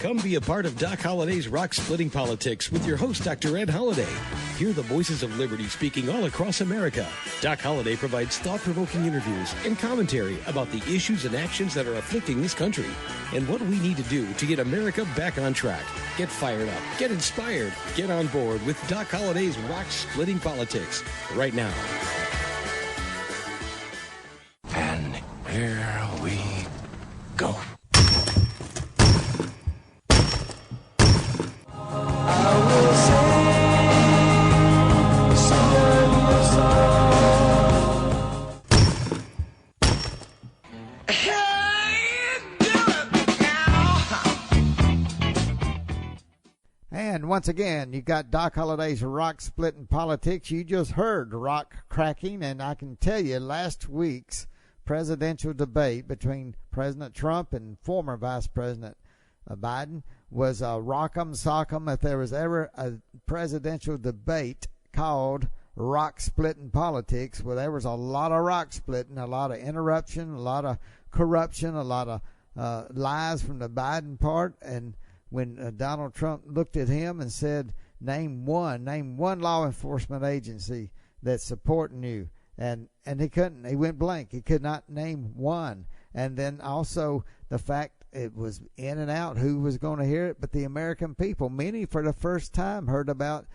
Come be a part of Doc Holliday's Rock Splitting Politics with your host, Dr. Ed Holliday. Hear the voices of liberty speaking all across America. Doc Holliday provides thought-provoking interviews and commentary about the issues and actions that are afflicting this country and what we need to do to get America back on track. Get fired up, get inspired, get on board with Doc Holliday's Rock Splitting Politics right now. And here we go. And once again, you got Doc Holliday's Rock Splitting Politics. You just heard rock cracking, and I can tell you last week's presidential debate between President Trump and former Vice President Biden was a rock'em sock'em. If there was ever a presidential debate called rock splitting politics, well, there was a lot of rock splitting, a lot of interruption, a lot of corruption, a lot of lies from the Biden part. And when Donald Trump looked at him and said, name one law enforcement agency that's supporting you, and he couldn't. He went blank. He could not name one. And then also the fact it was in and out who was going to hear it, but the American people. Many for the first time heard about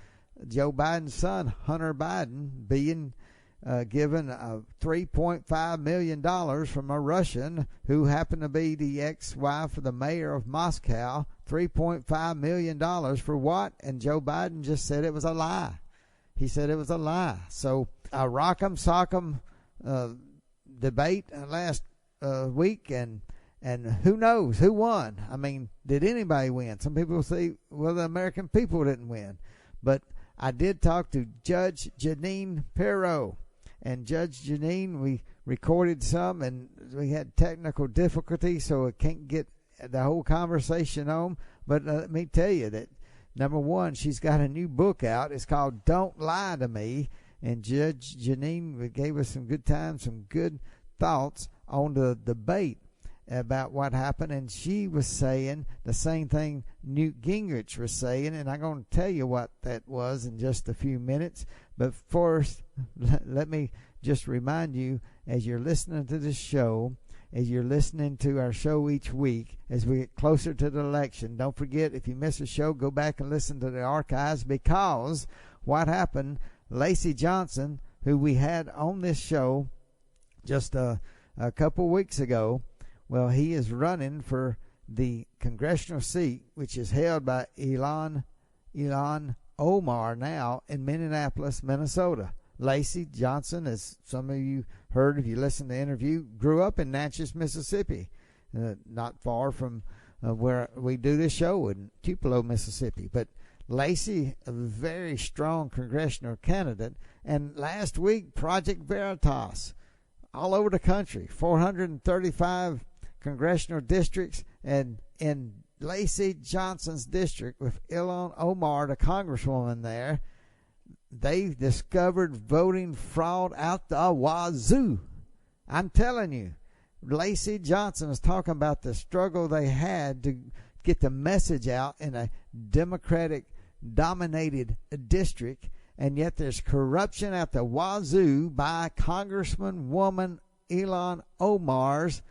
Joe Biden's son, Hunter Biden, being given $3.5 million from a Russian who happened to be the ex-wife of the mayor of Moscow. $3.5 million for what? And Joe Biden just said it was a lie. He said it was a lie. So a rock'em sock'em debate last week, and who knows who won? I mean, did anybody win? Some people say, well, the American people didn't win. But I did talk to Judge Jeanine Pirro. And Judge Jeanine, we recorded some, and we had technical difficulties, so I can't get the whole conversation on. But let me tell you that, number one, she's got a new book out. It's called Don't Lie to Me. And Judge Jeanine gave us some good time, some good thoughts on the debate about what happened. And she was saying the same thing Newt Gingrich was saying. And I'm going to tell you what that was in just a few minutes. But first, let me just remind you, as you're listening to this show, as you're listening to our show each week, as we get closer to the election, don't forget, if you miss a show, go back and listen to the archives, because what happened, Lacey Johnson, who we had on this show just a couple weeks ago, well, he is running for the congressional seat, which is held by Ilhan Omar now in Minneapolis, Minnesota. Lacey Johnson, as some of you heard if you listened to the interview, grew up in Natchez, Mississippi, not far from where we do this show in Tupelo, Mississippi. But Lacey, a very strong congressional candidate. And last week, Project Veritas, all over the country, 435 congressional districts, and in Lacey Johnson's district with Ilhan Omar, the congresswoman there, they discovered voting fraud out the wazoo. I'm telling you, Lacey Johnson is talking about the struggle they had to get the message out in a Democratic-dominated district, and yet there's corruption at the wazoo by Congresswoman Ilhan Omar's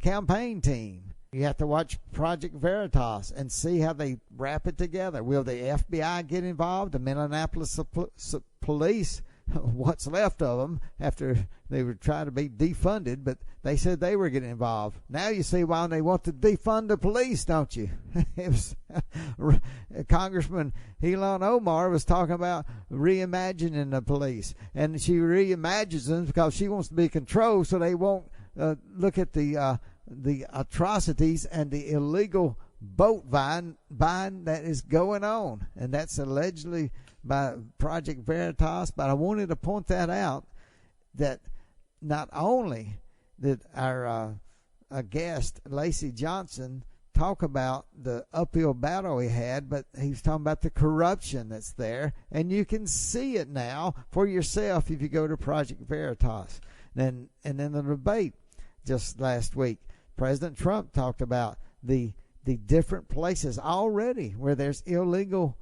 campaign team. You have to watch Project Veritas and see how they wrap it together. Will the FBI get involved? The Minneapolis police, what's left of them after they were trying to be defunded, but they said they were getting involved. Now you see why they want to defund the police, don't you? It was, Congressman Ilhan Omar was talking about reimagining the police, and she reimagines them because she wants to be controlled so they won't look at the atrocities and the illegal boat buying that is going on, and that's allegedly by Project Veritas. But I wanted to point that out, that not only did our guest Lacey Johnson talk about the uphill battle he had, but he's talking about the corruption that's there, and you can see it now for yourself if you go to Project Veritas. And then the debate just last week, President Trump talked about the different places already where there's illegal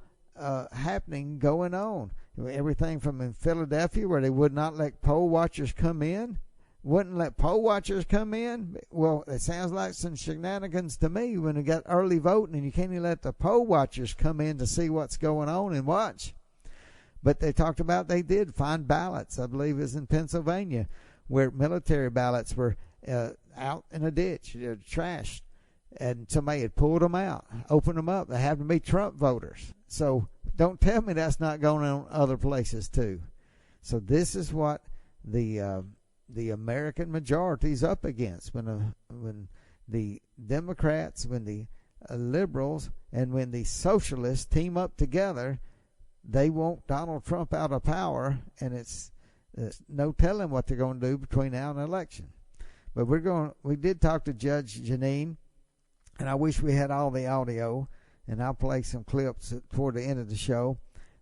happening going on. Everything from in Philadelphia where they would not let poll watchers come in. Wouldn't let poll watchers come in? Well, it sounds like some shenanigans to me when we got early voting and you can't even let the poll watchers come in to see what's going on and watch. But they talked about they did find ballots, I believe it was in Pennsylvania, where military ballots were out in a ditch, trashed, and somebody had pulled them out, opened them up. They happened to be Trump voters. So don't tell me that's not going on other places too. So this is what the American majority is up against when the Democrats, when the liberals, and when the socialists team up together. They want Donald Trump out of power, and it's no telling what they're going to do between now and the election. But we did talk to Judge Jeanine, and I wish we had all the audio, and I'll play some clips toward the end of the show.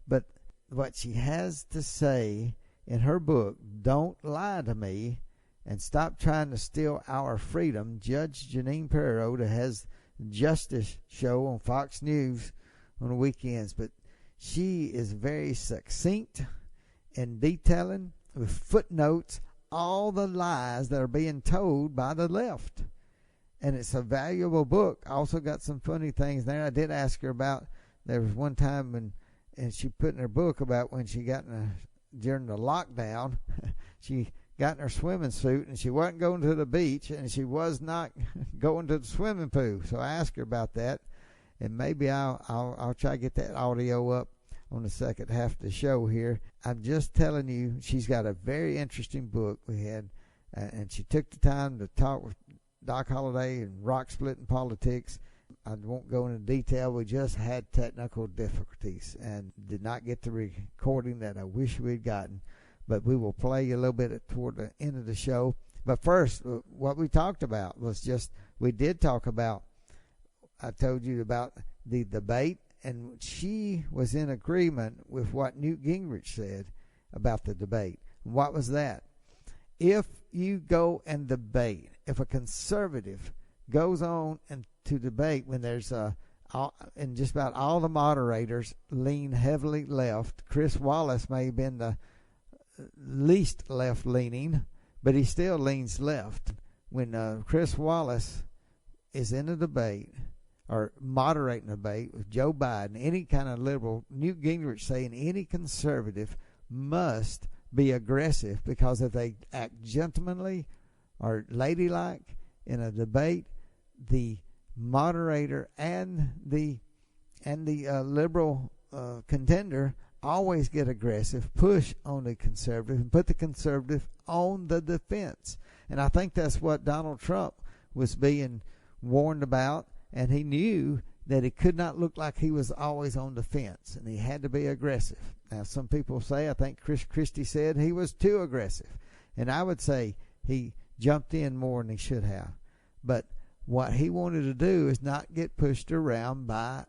But what she has to say in her book, Don't Lie to Me and Stop Trying to Steal Our Freedom, Judge Jeanine Pirro, that has the Justice show on Fox News on the weekends. But she is very succinct and detailing with footnotes all the lies that are being told by the left. And it's a valuable book. I also got some funny things there. I did ask her about, there was one time when, and she put in her book about when she got during the lockdown, she got in her swimming suit and she wasn't going to the beach and she was not going to the swimming pool. So I asked her about that. And maybe I'll try to get that audio up on the second half of the show here. I'm just telling you, she's got a very interesting book we had, and she took the time to talk with Doc Holliday and rock splitting politics. I won't go into detail. We just had technical difficulties and did not get the recording that I wish we'd gotten. But we will play you a little bit toward the end of the show. But first, what we talked about was just, we did talk about, I told you about the debate, and she was in agreement with what Newt Gingrich said about the debate. What was that? If you go and debate, if a conservative goes on and to debate when there's and just about all the moderators lean heavily left. Chris Wallace may have been the least left-leaning, but he still leans left. When Chris Wallace is in a debate or moderating a debate with Joe Biden, any kind of liberal, Newt Gingrich saying any conservative must be aggressive, because if they act gentlemanly or ladylike in a debate, the moderator and the liberal contender always get aggressive, push on the conservative, and put the conservative on the defense. And I think that's what Donald Trump was being warned about, and he knew that it could not look like he was always on the fence, and he had to be aggressive. Now, some people say, I think Chris Christie said he was too aggressive, and I would say he jumped in more than he should have. But what he wanted to do is not get pushed around by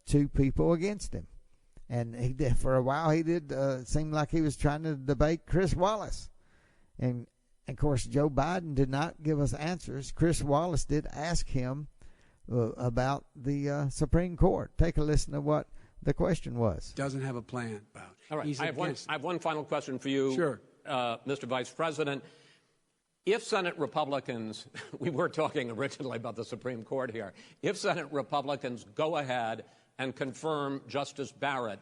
two people against him. And he did, for a while, he did seem like he was trying to debate Chris Wallace. And, of course, Joe Biden did not give us answers. Chris Wallace did ask him about the Supreme Court. Take a listen to what the question was. Doesn't have a plan. All right. I have one final question for you, sure. Mr. Vice President. If Senate Republicans, we were talking originally about the Supreme Court here, if Senate Republicans go ahead and confirm Justice Barrett,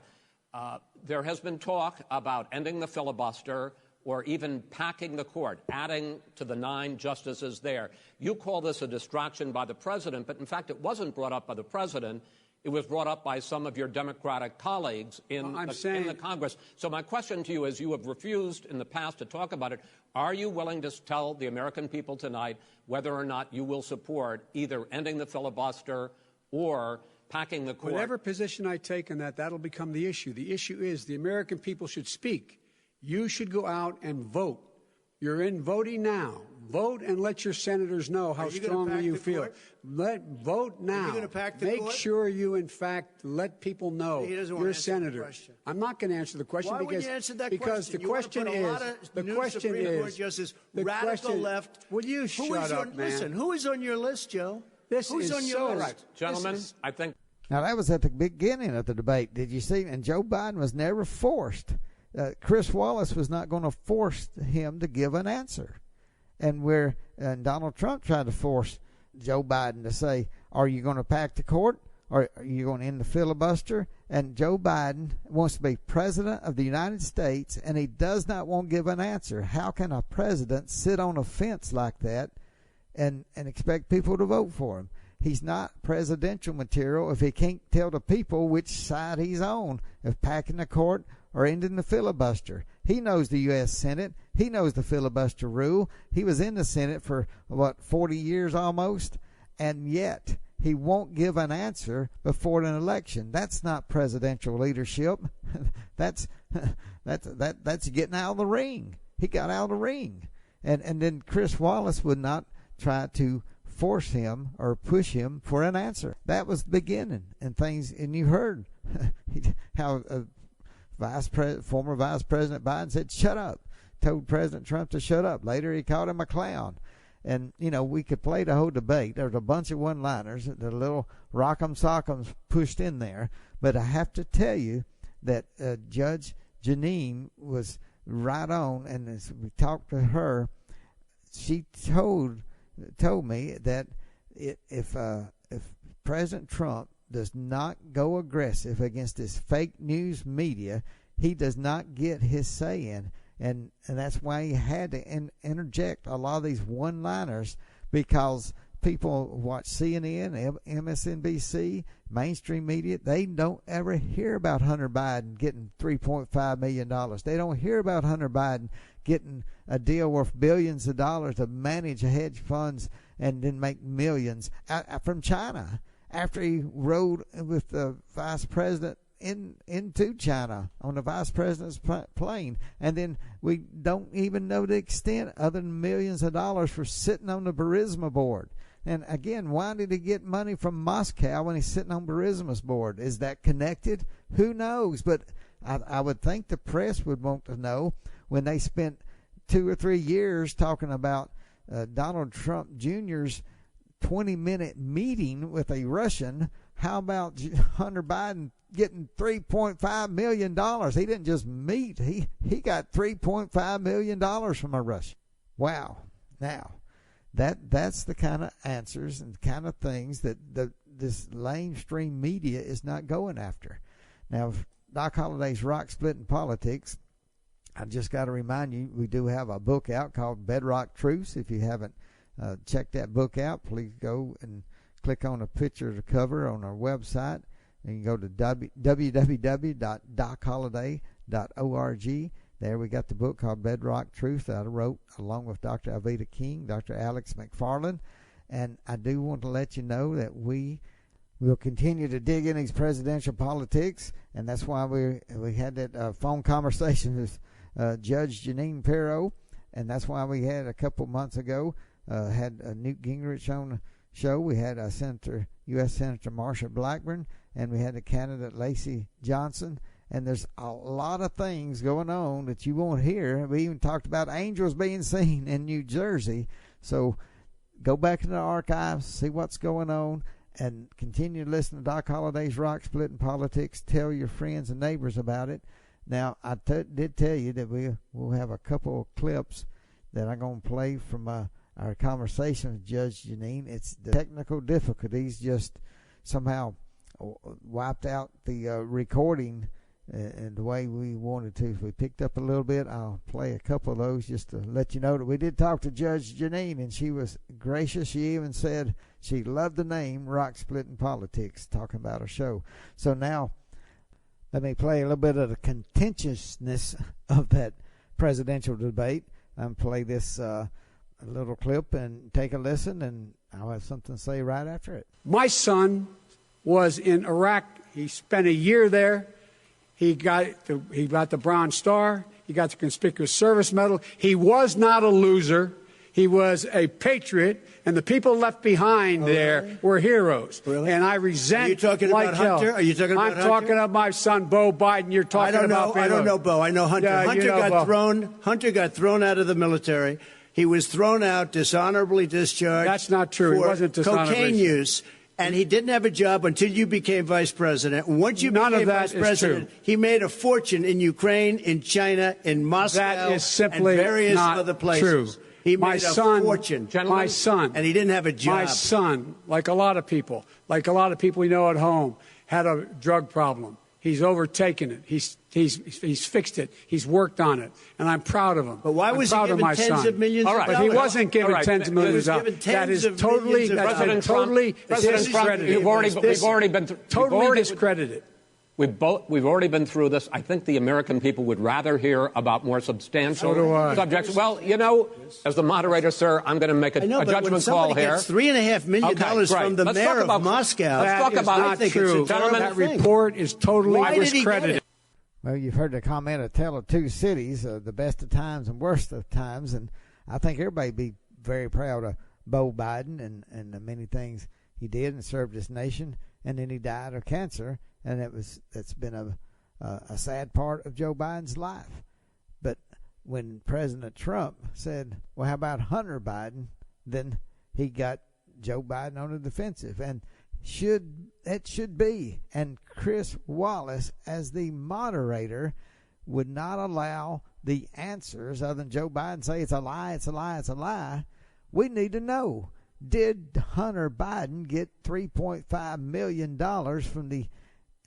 there has been talk about ending the filibuster or even packing the court, adding to the 9 justices there. You call this a distraction by the president, but in fact it wasn't brought up by the president. It was brought up by some of your Democratic colleagues in the Congress. So my question to you is, you have refused in the past to talk about it. Are you willing to tell the American people tonight whether or not you will support either ending the filibuster or packing the court? Whatever position I take on that, that'll become the issue. The issue is the American people should speak. You should go out and vote. You're in voting now. Vote and let your senators know how strongly you feel. Vote now. Are you going to pack the court? Make sure you, in fact, let people know you're a senator. I'm not going to answer the question. Why would you answer that because question? the question is, radical left. Will you shut up, man? Listen, who is on your list, Joe? This Who's is on your so list? right. Gentlemen, I think Now, that was at the beginning of the debate. Did you see? And Joe Biden was never forced. Chris Wallace was not going to force him to give an answer. And Donald Trump tried to force Joe Biden to say, are you going to pack the court? Or are you going to end the filibuster? And Joe Biden wants to be president of the United States, and he does not want to give an answer. How can a president sit on a fence like that and expect people to vote for him? He's not presidential material if he can't tell the people which side he's on, of packing the court or ending the filibuster. He knows the U.S. Senate. He knows the filibuster rule. He was in the Senate for, 40 years almost, and yet he won't give an answer before an election. That's not presidential leadership. That's getting out of the ring. He got out of the ring. And then Chris Wallace would not try to force him or push him for an answer. That was the beginning. And you heard how former Vice President Biden said, shut up, told President Trump to shut up. Later he called him a clown. And, we could play the whole debate. There's a bunch of one-liners, the little rock'em sock'ems pushed in there. But I have to tell you that Judge Jeanine was right on. And as we talked to her, she told me that if President Trump does not go aggressive against this fake news media, he does not get his say in. And that's why he had to interject a lot of these one-liners, because people watch CNN, MSNBC, mainstream media. They don't ever hear about Hunter Biden getting $3.5 million. They don't hear about Hunter Biden getting a deal worth billions of dollars to manage hedge funds and then make millions from China, after he rode with the vice president into China on the vice president's plane. And then we don't even know the extent, other than millions of dollars, for sitting on the Burisma board. And again, why did he get money from Moscow when he's sitting on Burisma's board? Is that connected? Who knows? But I would think the press would want to know, when they spent 2 or 3 years talking about Donald Trump Jr.'s 20-minute meeting with a Russian. How about Hunter Biden getting $3.5 million? He didn't just meet. He got $3.5 million from a Russian. Wow. Now, that's the kind of answers and kind of things that this lamestream media is not going after. Now, Doc Holliday's Rock Splitting Politics, I just got to remind you, we do have a book out called Bedrock Truths. If you haven't checked that book out, please go and click on a picture of the cover on our website. And you can go to www.docholliday.org. There we got the book called Bedrock Truth that I wrote along with Dr. Alveda King, Dr. Alex McFarland. And I do want to let you know that we will continue to dig in these presidential politics, and that's why we had that phone conversation with Judge Jeanine Pirro, and that's why we had a couple months ago had Newt Gingrich on the show. We had U.S. Senator Marsha Blackburn, and we had the candidate Lacey Johnson. And there's a lot of things going on that you won't hear. We even talked about angels being seen in New Jersey. So go back in the archives, see what's going on, and continue to listen to Doc Holliday's Rock Splitting Politics. Tell your friends and neighbors about it. Now, I did tell you that we'll have a couple of clips that I'm going to play from our conversation with Judge Jeanine. It's the technical difficulties just somehow wiped out the recording and the way we wanted to. If we picked up a little bit, I'll play a couple of those just to let you know that we did talk to Judge Jeanine, and she was gracious. She even said she loved the name Rock Splitting Politics, talking about her show. So now let me play a little bit of the contentiousness of that presidential debate and play this little clip and take a listen, and I'll have something to say right after it. My son was in Iraq. He spent a year there. He got the Bronze Star. He got the Conspicuous Service Medal. He was not a loser. He was a patriot, and the people left behind there were heroes. Really? And I resent. Are you talking about Hunter? Are you talking about Hunter? I'm talking about my son, Beau Biden. You're talking about. I don't know Beau. I know Hunter. Yeah, Hunter got thrown out of the military. He was thrown out, dishonorably discharged. That's not true. For He wasn't dishonorably cocaine use. And he didn't have a job until you became vice president. Once you became vice president, he made a fortune in Ukraine, in China, in Moscow, that is simply and various not other places. True. He made a fortune. My son. And he didn't have a job. My son, like a lot of people we know at home, had a drug problem. He's overtaken it. He's fixed it. He's worked on it, and I'm proud of him. But why was he given tens of millions of dollars? But he wasn't given tens of millions of dollars. That is totally discredited. We've already been totally discredited. We've already been through this. I think the American people would rather hear about more substantial subjects. Well, as the moderator, sir, I'm going to make a judgment call here. Gets $3.5 million from the mayor of Moscow. Let's talk about it. True. That report is totally discredited. Well, you've heard the comment of Tale of Two Cities, the best of times and worst of times, and I think everybody would be very proud of Beau Biden and the many things he did and served his nation, and then he died of cancer. And it's been a sad part of Joe Biden's life. But when President Trump said, well, how about Hunter Biden, then he got Joe Biden on the defensive. And it should be. And Chris Wallace, as the moderator, would not allow the answers other than Joe Biden say it's a lie, it's a lie, it's a lie. We need to know, did Hunter Biden get $3.5 million from the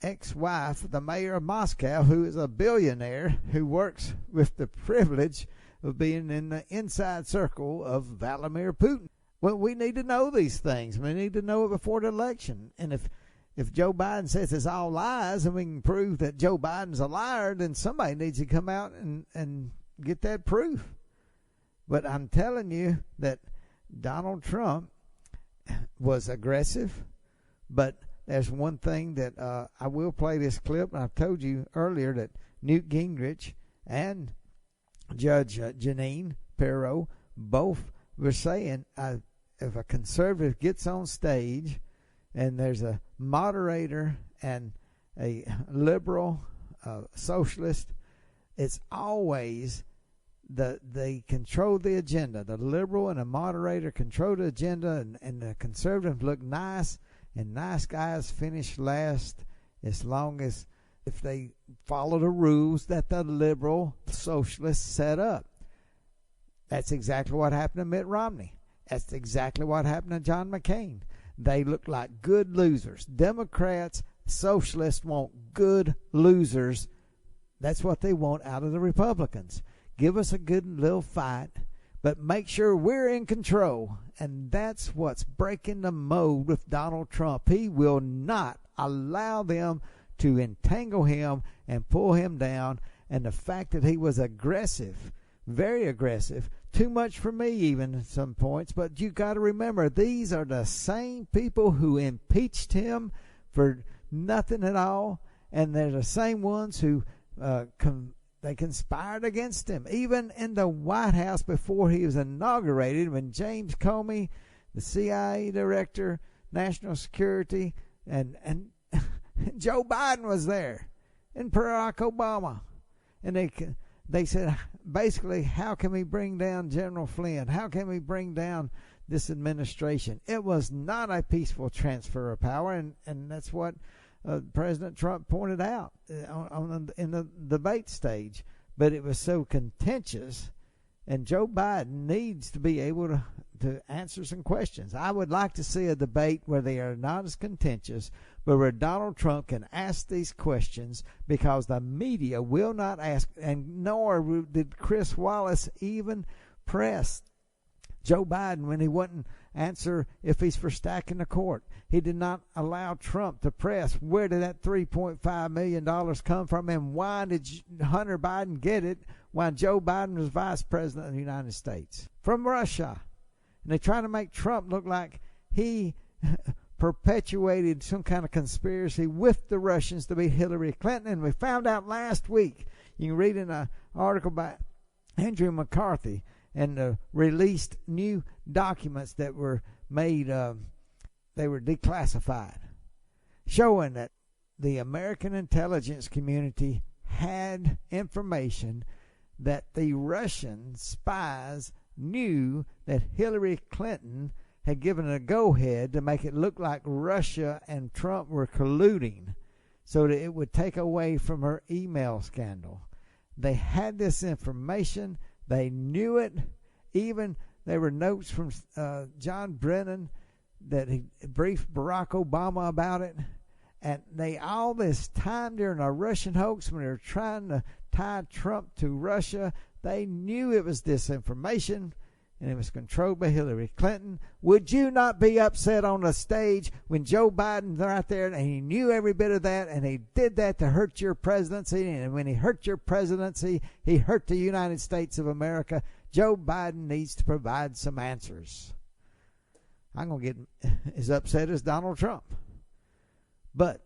ex-wife, the mayor of Moscow, who is a billionaire who works with the privilege of being in the inside circle of Vladimir Putin? Well, we need to know these things. We need to know it before the election. And if Joe Biden says it's all lies and we can prove that Joe Biden's a liar, then somebody needs to come out and get that proof. But I'm telling you that Donald Trump was aggressive, but there's one thing that I will play this clip, and I've told you earlier that Newt Gingrich and Judge Jeanine Pirro both were saying if a conservative gets on stage and there's a moderator and a liberal socialist, it's always they control the agenda. The liberal and the moderator control the agenda, and the conservatives look nice. And nice guys finish last as long as if they follow the rules that the liberal socialists set up. That's exactly what happened to Mitt Romney. That's exactly what happened to John McCain. They look like good losers. Democrats, socialists want good losers. That's what they want out of the Republicans. Give us a good little fight, but make sure we're in control. And that's what's breaking the mold with Donald Trump. He will not allow them to entangle him and pull him down. And the fact that he was aggressive, very aggressive, too much for me even at some points. But you got to remember, these are the same people who impeached him for nothing at all. And they're the same ones who they conspired against him. Even in the White House before he was inaugurated, when James Comey, the CIA director, national security, and Joe Biden was there, and Barack Obama. And they said, basically, how can we bring down General Flynn? How can we bring down this administration? It was not a peaceful transfer of power, and that's what President Trump pointed out in the debate stage. But it was so contentious, and Joe Biden needs to be able to answer some questions. I would like to see a debate where they are not as contentious, but where Donald Trump can ask these questions, because the media will not ask, and nor did Chris Wallace even press Joe Biden when he wouldn't answer if he's for stacking the court. He did not allow Trump to press where did that $3.5 million come from, and why did Hunter Biden get it when Joe Biden was vice president of the United States? From Russia. And they're trying to make Trump look like he perpetuated some kind of conspiracy with the Russians to beat Hillary Clinton. And we found out last week, you can read in an article by Andrew McCarthy, and released new documents that were made, they were declassified, showing that the American intelligence community had information that the Russian spies knew that Hillary Clinton had given a go-ahead to make it look like Russia and Trump were colluding so that it would take away from her email scandal. They had this information. They knew it. Even there were notes from John Brennan that he briefed Barack Obama about it. And they, all this time during a Russian hoax when they were trying to tie Trump to Russia, they knew it was disinformation and it was controlled by Hillary Clinton. Would you not be upset on the stage when Joe Biden's right there and he knew every bit of that and he did that to hurt your presidency? And when he hurt your presidency, he hurt the United States of America. Joe Biden needs to provide some answers. I'm going to get as upset as Donald Trump. But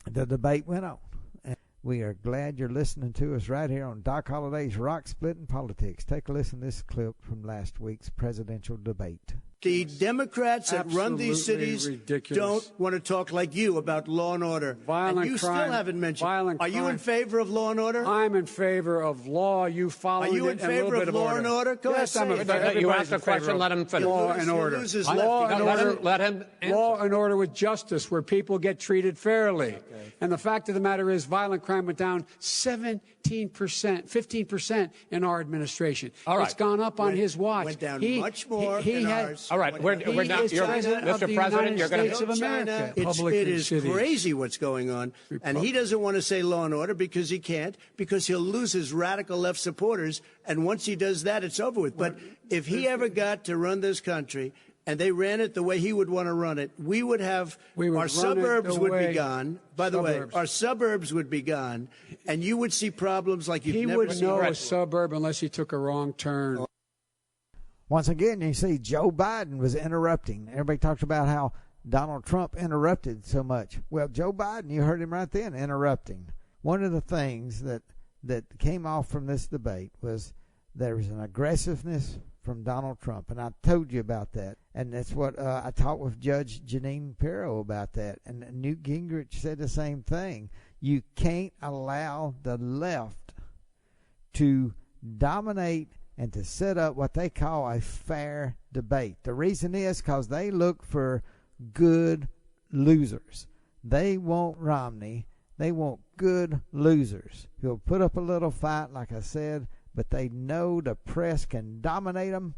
the debate went on. And we are glad you're listening to us right here on Doc Holliday's Rock Splitting Politics. Take a listen to this clip from last week's presidential debate. The Democrats that run these cities don't want to talk like you about law and order. Violent and you crime, still haven't mentioned. Violent Are you crime. in favor of law and order? I'm in favor of law. You follow it. Are you in favor of law and order? Go yes, ahead, I'm say in favor. it. You asked a question, let him finish. Law and order. Law and order. Let him answer. Law and order with justice, where people get treated fairly. Okay. And the fact of the matter is, violent crime went down 17%, 15% in our administration. All right. It's gone up on his watch. Went down much more in ours. All right, we're not. Mr. President, you're going to America. It is crazy what's going on, and he doesn't want to say law and order because he can't, because he'll lose his radical left supporters, and once he does that, it's over with. But if he ever got to run this country and they ran it the way he would want to run it, our suburbs would be gone. By the way, our suburbs would be gone, and you would see problems like you've never seen. He wouldn't know a suburb unless he took a wrong turn. Once again, you see Joe Biden was interrupting. Everybody talks about how Donald Trump interrupted so much. Well, Joe Biden, you heard him right then, interrupting. One of the things that came off from this debate was there was an aggressiveness from Donald Trump, and I told you about that. And that's what I talked with Judge Jeanine Pirro about that. And Newt Gingrich said the same thing. You can't allow the left to dominate and to set up what they call a fair debate. The reason is because they look for good losers. They want Romney. They want good losers who'll put up a little fight, like I said, but they know the press can dominate them,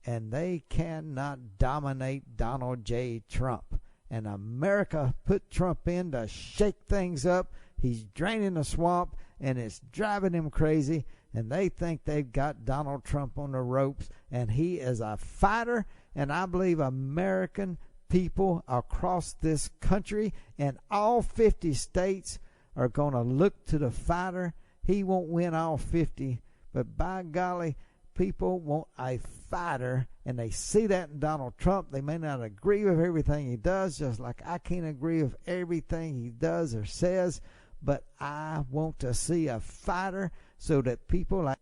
and they cannot dominate Donald J. Trump. And America put Trump in to shake things up. He's draining the swamp, and it's driving them crazy. And they think they've got Donald Trump on the ropes, and he is a fighter. And I believe American people across this country and all 50 states are going to look to the fighter. He won't win all 50, but by golly, people want a fighter, and they see that in Donald Trump. They may not agree with everything he does, just like I can't agree with everything he does or says, but I want to see a fighter so that people like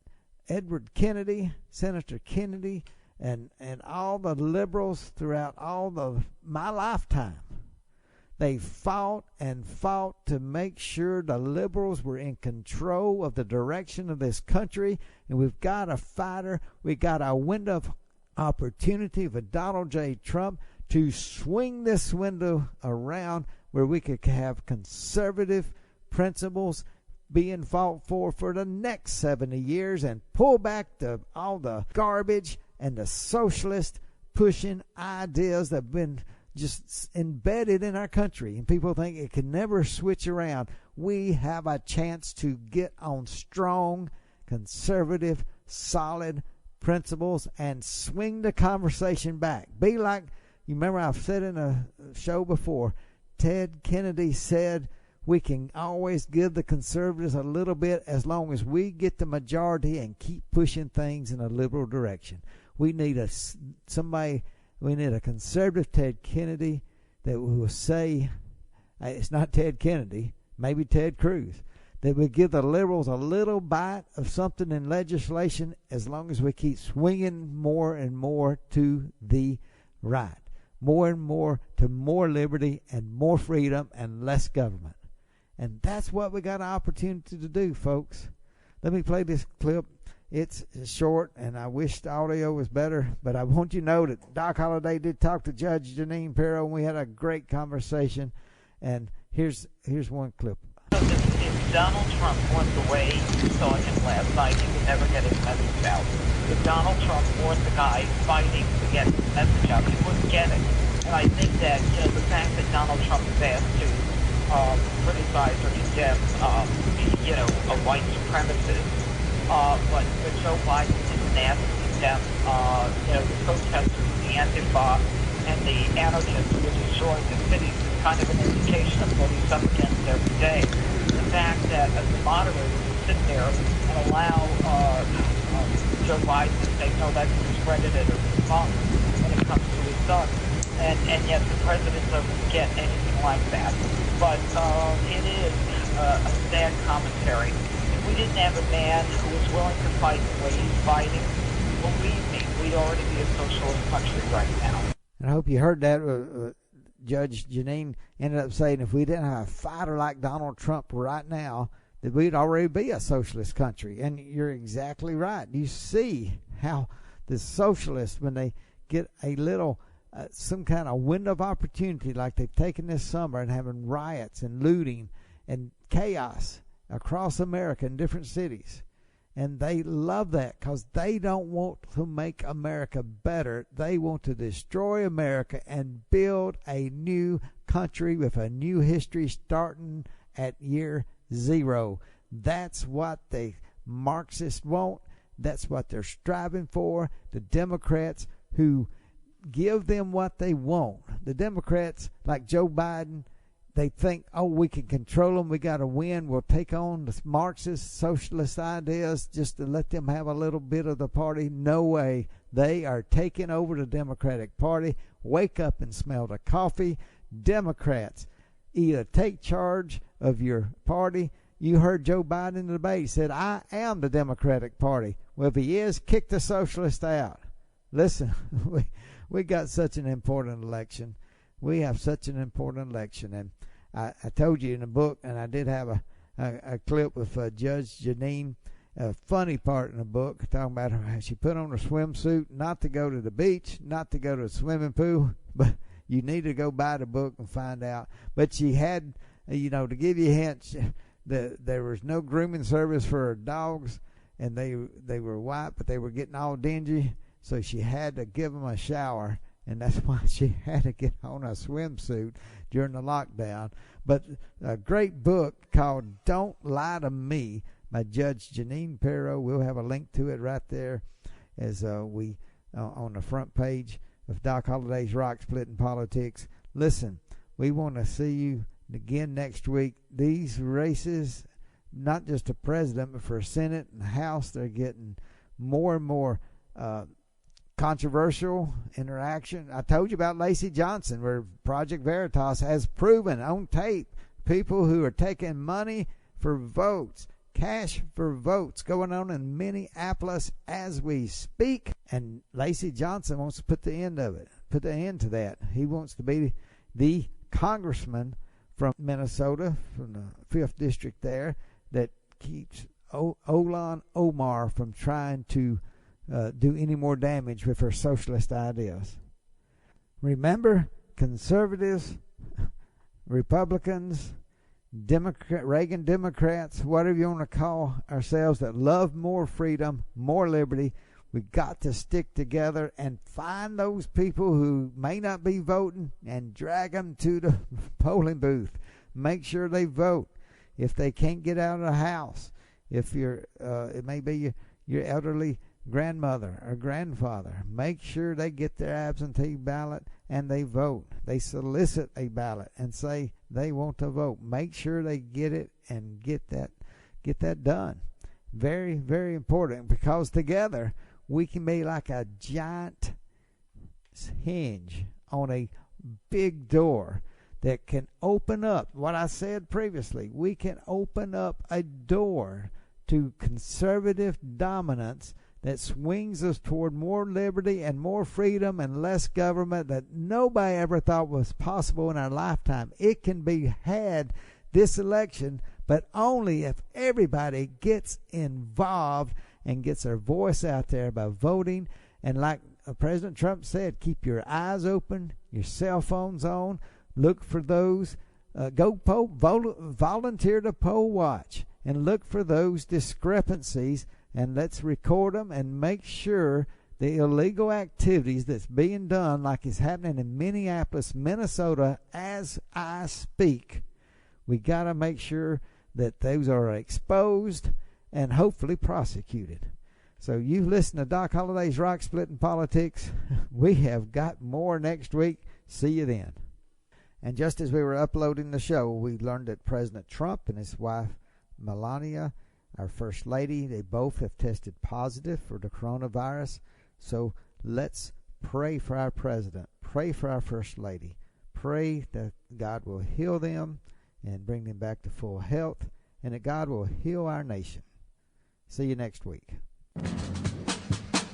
Edward Kennedy, Senator Kennedy, and all the liberals throughout my lifetime, they fought and fought to make sure the liberals were in control of the direction of this country. And we've got a fighter. We got a window of opportunity for Donald J. Trump to swing this window around where we could have conservative principles being fought for the next 70 years and pull back all the garbage and the socialist pushing ideas that have been just embedded in our country, and people think it can never switch around. We have a chance to get on strong, conservative, solid principles and swing the conversation back. Be like, you remember I've said in a show before, Ted Kennedy said, we can always give the conservatives a little bit as long as we get the majority and keep pushing things in a liberal direction. We need a conservative Ted Kennedy that will say, it's not Ted Kennedy, maybe Ted Cruz, that would give the liberals a little bite of something in legislation as long as we keep swinging more and more to the right. More and more to more liberty and more freedom and less government. And that's what we got an opportunity to do, folks. Let me play this clip. it's short, and I wish the audio was better, but I want you to know that Doc Holliday did talk to Judge Jeanine Pirro, and we had a great conversation. And here's one clip. If Donald Trump went the way you saw him last night, he would never get his message out. If Donald Trump weren't the guy fighting to get his message out, he wouldn't get it. And I think that, the fact that Donald Trump is asked to criticize or condemn, a white supremacist, but Joe Biden isn't asked to condemn, the protesters, the Antifa, and the anarchists who are destroying the cities is kind of an indication of what he's up against every day. The fact that as the moderator would sit there and allow Joe Biden to say, no, that's discredited or defunct when it comes to his son, and yet the president doesn't get anything like that. But it is a sad commentary. If we didn't have a man who was willing to fight the way he's fighting, believe me, we'd already be a socialist country right now. And I hope you heard that. Judge Jeanine ended up saying if we didn't have a fighter like Donald Trump right now, that we'd already be a socialist country. And you're exactly right. You see how the socialists, when they get a little, some kind of window of opportunity like they've taken this summer and having riots and looting and chaos across America in different cities. And they love that because they don't want to make America better. They want to destroy America and build a new country with a new history starting at year zero. That's what the Marxists want. That's what they're striving for. The Democrats who give them what they want. The Democrats, like Joe Biden, they think, we can control them. We got to win. We'll take on the Marxist, socialist ideas just to let them have a little bit of the party. No way. They are taking over the Democratic Party. Wake up and smell the coffee. Democrats, either take charge of your party. You heard Joe Biden in the debate. He said, I am the Democratic Party. Well, if he is, kick the socialists out. Listen, we got such an important election. We have such an important election. And I told you in the book, and I did have a clip with Judge Jeanine, a funny part in the book, talking about how she put on a swimsuit, not to go to the beach, not to go to the swimming pool, but you need to go buy the book and find out. But she had, to give you a hint, there was no grooming service for her dogs, and they were white, but they were getting all dingy, so she had to give them a shower. And that's why she had to get on a swimsuit during the lockdown. But a great book called Don't Lie to Me by Judge Jeanine Pirro. We'll have a link to it right there as we on the front page of Doc Holliday's Rock Splitting Politics. Listen, we want to see you again next week. These races, not just the president, but for Senate and House, they're getting more and more controversial interaction. I told you about Lacey Johnson, where Project Veritas has proven on tape people who are taking money for votes, cash for votes, going on in Minneapolis as we speak. And Lacey Johnson wants to put the end to that. He wants to be the congressman from Minnesota, from the 5th district there, that keeps Ilhan Omar from trying to do any more damage with her socialist ideas. Remember, conservatives, Republicans, Reagan Democrats, whatever you want to call ourselves, that love more freedom, more liberty, we got to stick together and find those people who may not be voting and drag them to the polling booth. Make sure they vote. If they can't get out of the house, if you're, it may be your elderly grandmother or grandfather, make sure they get their absentee ballot and they vote. They solicit a ballot and say they want to vote. Make sure they get it and get that done. Very, very important, because together we can be like a giant hinge on a big door that can open up what I said previously. We can open up a door to conservative dominance that swings us toward more liberty and more freedom and less government that nobody ever thought was possible in our lifetime. It can be had this election, but only if everybody gets involved and gets our voice out there by voting. And like President Trump said, keep your eyes open, your cell phones on, look for those, volunteer to poll watch, and look for those discrepancies, and let's record them and make sure the illegal activities that's being done, like is happening in Minneapolis, Minnesota, as I speak, we got to make sure that those are exposed and hopefully prosecuted. So you listen to Doc Holliday's Rock Splitting Politics. We have got more next week. See you then. And just as we were uploading the show, we learned that President Trump and his wife Melania, our First Lady, they both have tested positive for the coronavirus. So let's pray for our president, pray for our First Lady, pray that God will heal them and bring them back to full health, and that God will heal our nation. See you next week.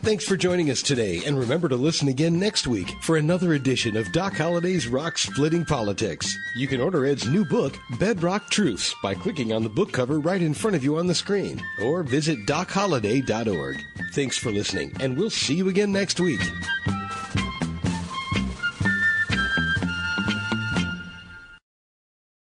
Thanks for joining us today, and remember to listen again next week for another edition of Doc Holliday's Rock Splitting Politics. You can order Ed's new book, Bedrock Truths, by clicking on the book cover right in front of you on the screen, or visit DocHolliday.org. Thanks for listening, and we'll see you again next week.